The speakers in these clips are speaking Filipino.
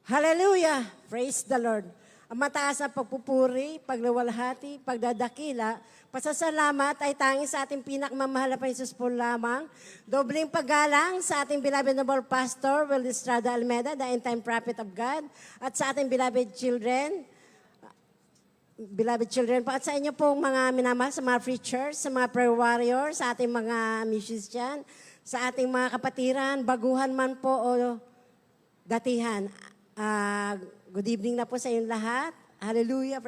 Hallelujah! Praise the Lord. Ang mataas na pagpupuri, pagluwalhati, pagdadakila, pasasalamat ay tanging sa ating pinakamamahal na Panginoon po lamang. Dobling paggalang sa ating beloved noble pastor, Will Estrada Almeda, the end-time prophet of God, at sa ating beloved children po, at sa inyo pong mga minamahal, sa mga preachers, sa mga prayer warriors, sa ating mga musician, sa ating mga kapatiran, baguhan man po o datihan. Good evening na po sa inyong lahat. Hallelujah.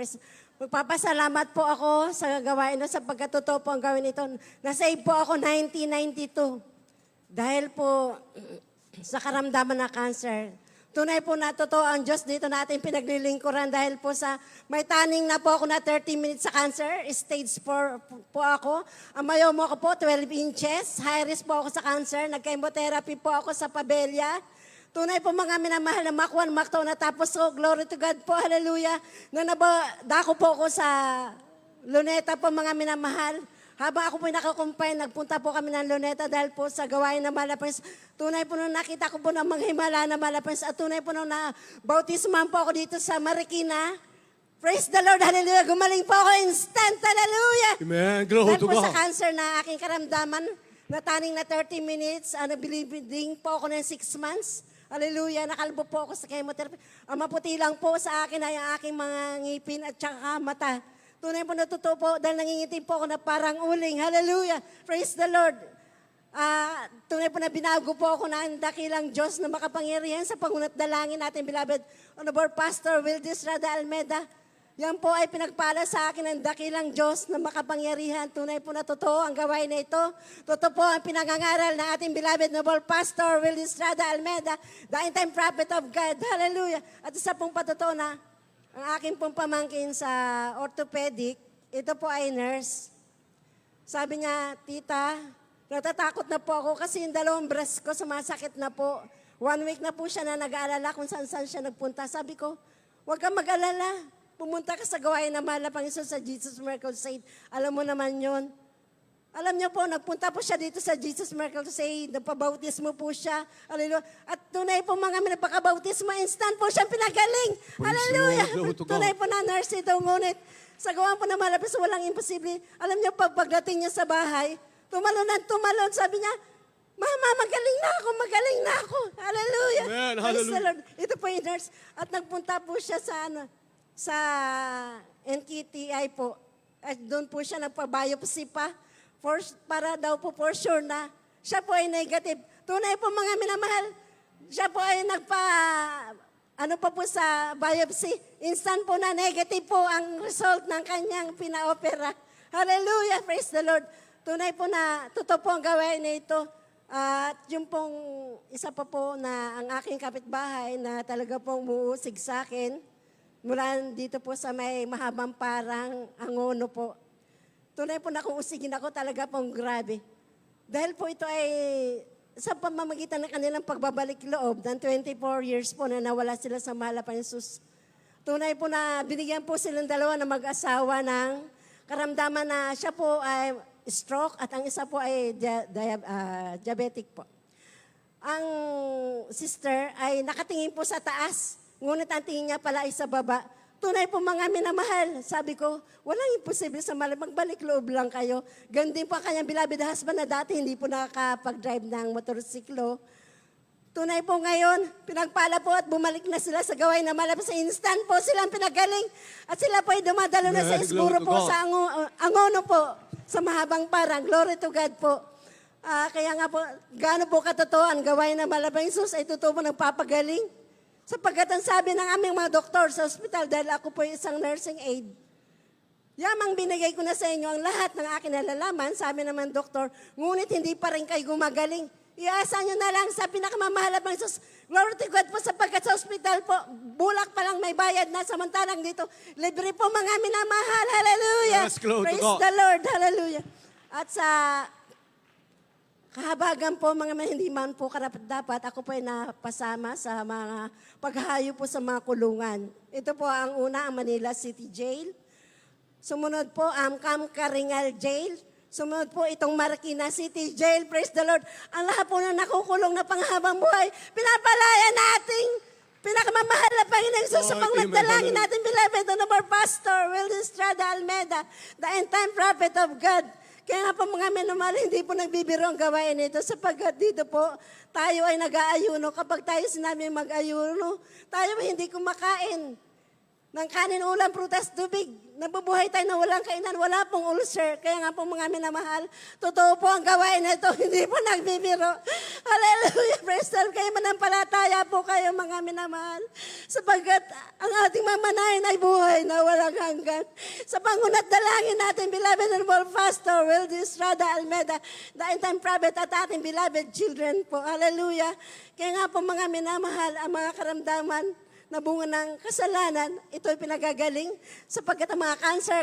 Magpapasalamat po ako sa gawain na sapagkat totoo po ang gawin ito. Nasave po ako 1992 dahil po sa karamdaman na cancer. Tunay po na totoo ang Diyos dito natin pinaglilingkuran dahil po sa may taning na po ako na 30 minutes sa cancer. Stage 4 po ako. Ang mayomo ko po 12 inches. High risk po ako sa cancer. Nag-chemotherapy po ako sa Pabella. Tunay po mga minamahal na Makwan, Makto, natapos ko, glory to God po, hallelujah. Dako po ako sa Luneta po mga minamahal. Habang ako po nakakumpay, nagpunta po kami ng Luneta dahil po sa gawain na Malapens. Tunay po nung nakita ko po ng mga himala na Malapens at tunay po nung bautisman po ako dito sa Marikina. Praise the Lord, hallelujah. Gumaling po ako instant, hallelujah. Amen, glory Dahil to po sa God. cancer na aking karamdaman, nataning na 30 minutes, bleeding po ako ng 6 months. Hallelujah, nakalbo po ako sa chemotherapy. Ang maputi lang po sa akin ay ang aking mga ngipin at saka mata. Tunay po natutupo po dahil nangingitim po ako na parang uling. Hallelujah, praise the Lord. Tunay po na binago po ako ng dakilang Diyos na makapangyarihan sa pangunat dalangin natin, beloved Honorable Pastor Will Estrada Almeda. Yan po ay pinagpala sa akin ng dakilang Diyos na makapangyarihan. Tunay po na totoo ang gawain na ito. Totoo po ang pinangangaral ng ating beloved noble pastor, Will Estrada Almeda, the end-time prophet of God. Hallelujah. At isa pong patotoo na, ang aking pong pamangkin sa orthopedic, ito po ay nurse. Sabi niya, tita, natatakot na po ako kasi yung 2 breast ko sumasakit na po. 1 week na po siya na nag-aalala kung saan siya nagpunta. Sabi ko, huwag kang mag-alala. Pumunta ka sa gawain na mahal na Panginoon sa Jesus Miracle Crusade. Alam mo naman yon. Alam niyo po, nagpunta po siya dito sa Jesus Miracle Crusade. Nagpabautismo po siya. Hallelujah. At tunay po mga nagpakabautismo, instant po siyang pinagaling. Hallelujah. Tunay po na nurse ito. Ngunit sa gawain po na malapis, walang imposible. Alam niyo, pagdating niya sa bahay, tumalon. Sabi niya, Mama, magaling na ako. Hallelujah. Amen. Praise the Lord. Ito po yung nurse. At nagpunta po siya sa NKTI po. At doon po siya nagpa-biopsy pa para daw po for sure na siya po ay negative. Tunay po mga minamahal, siya po ay pa po sa biopsy. Instant po na negative po ang result ng kanyang pina-opera. Hallelujah, praise the Lord. Tunay po na totoo po ang gawain na ito. At yung pong isa pa po na ang aking kapitbahay na talaga pong muusig sa akin, mula dito po sa may mahabang parang Angono po. Tunay po na kung usigin ako talaga pong grabe. Dahil po ito ay sa pamamagitan ng kanilang pagbabalik loob ng 24 years po na nawala sila sa mahal na Jesus. Tunay po na binigyan po silang dalawa na mag-asawa ng karamdaman na siya po ay stroke at ang isa po ay diabetic po. Ang sister ay nakatingin po sa taas. Ngunit ang tingin niya pala ay sa baba. Tunay po mga minamahal. Sabi ko, walang imposible sa magbalik loob lang kayo. Ganun din po ang kanyang beloved husband na dati hindi po nakakapag-drive ng motorsiklo. Tunay po ngayon, pinagpala po at bumalik na sila sa gawain na malapit sa instant po silang pinagaling. At sila po ay dumadalo na sa Isburo po sa Angono po, sa mahabang parang. Glory to God po. Kaya nga po, gaano po katotoo ang gawain na malapit Jesus ay totoo po nagpapagaling. Sapagkat ang sabi ng aming mga doktor sa ospital, dahil ako po isang nursing aide, yamang binigay ko na sa inyo ang lahat ng aking nalalaman, sabi naman doktor, ngunit hindi pa rin kayo gumagaling. Iasa nyo na lang sa pinakamamahal ng Jesus. Glory to God po sapagkat sa ospital po, bulak pa lang may bayad na, samantalang dito, libre po mga minamahal. Hallelujah. Yes, glory to Praise God. the Lord. Hallelujah. At sa kahabagan po, mga hindi man po karapat-dapat, ako po ay napasama sa mga paghahayo po sa mga kulungan. Ito po ang una, ang Manila City Jail. Sumunod po, ang Camp Karingal Jail. Sumunod po itong Marikina City Jail. Praise the Lord. Ang lahat po na nakukulong na panghabang buhay, pinapalaya nating pinakamamahal ng Diyos sa Lord, amen. pangnagdalangin natin, beloved, on our pastor, Will Estrada Almeda, the end-time prophet of God. Kaya nga po mga minamahal, hindi po nagbibiro ang gawain nito sapagkat dito po tayo ay nag-aayuno. Kapag tayo sinabi mag-ayuno, tayo ay hindi kumakain ng kanin, ulam, prutas, tubig. Nabubuhay tayo na walang kainan, wala pong ulcer. Kaya nga po mga minamahal, totoo po ang gawain na ito, hindi po nagbibiro. Hallelujah, praise the Lord. Kaya manampalataya po kayo mga minamahal. Sapagkat ang ating mamanahin ay buhay na walang hanggan. Sa pangunat dalangin natin, beloved and world pastor, Will Estrada Almeda, the end-time prophet at ating beloved children po. Hallelujah. Kaya nga po mga minamahal, ang mga karamdaman na bunga ng kasalanan, ito'y pinagagaling sapagkat ang mga cancer,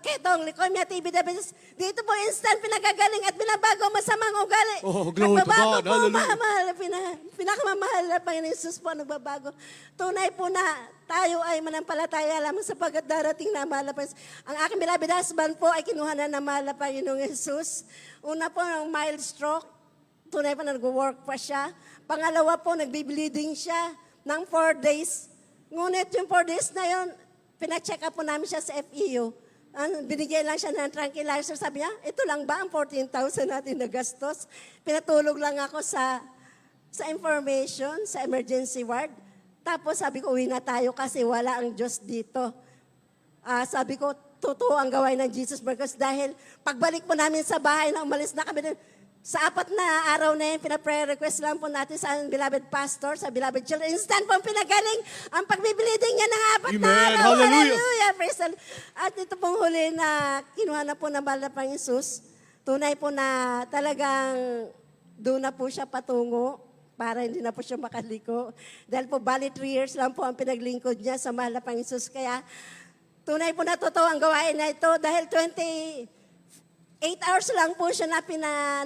ketong, leukemia, TB, diabetes, dito po instant pinagagaling at binabago ang masamang ugali. Oh, glory to Nagbabago God. po, Hallelujah. pinakamamahal na Panginoon Jesus po nagbabago. Tunay po na tayo ay manampalataya lamang sapagkat darating na mahal na Panginoon. Ang aking beloved husband po ay kinuha na mahal na Panginoong Jesus. Una po, ng mild stroke. Tunay po na nag-work pa siya. Pangalawa po, nagbi-bleeding siya ng 4 days. Ngunit yung 4 days na yun, pina-check up po namin siya sa FEU. Binigyan lang siya ng tranquilizer. Sabi niya, ito lang ba ang 14,000 natin na gastos? Pinatulog lang ako sa information, sa emergency ward. Tapos sabi ko, uwi na tayo kasi wala ang Diyos dito. Sabi ko, totoo ang gawain ng Jesus Burgos dahil pagbalik po namin sa bahay na umalis na kami din, sa 4 na araw na yun, pina-prayer request lang po natin sa beloved pastor, sa beloved children. Instant po pinagaling ang pagbibleeding niya ng 4 na Amen. araw. Hallelujah. Hallelujah. Praise the Lord. At ito pong huli na kinuha na po ng mahal na Panginoong Jesus, tunay po na talagang doon na po siya patungo para hindi na po siya makaliko. Dahil po bali 3 years lang po ang pinaglingkod niya sa mahal na Panginoong Jesus. Kaya tunay po na totoo ang gawain na ito dahil 8 hours lang po siya na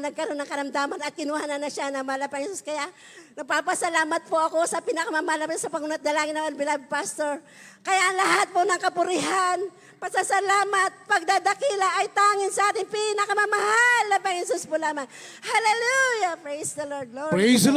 nagkaroon ng karamdaman at kinuha na siya ng mahal na Panginoon Jesus. Kaya nagpapasalamat po ako sa pinakamamahal sa pangunat dalangin ng beloved pastor. Kaya lahat po ng kapurihan, pasasalamat, pagdadakila ay tangin sa ating pinakamamahal na Panginoon Jesus po lamang. Hallelujah! Praise the Lord, Lord. Praise the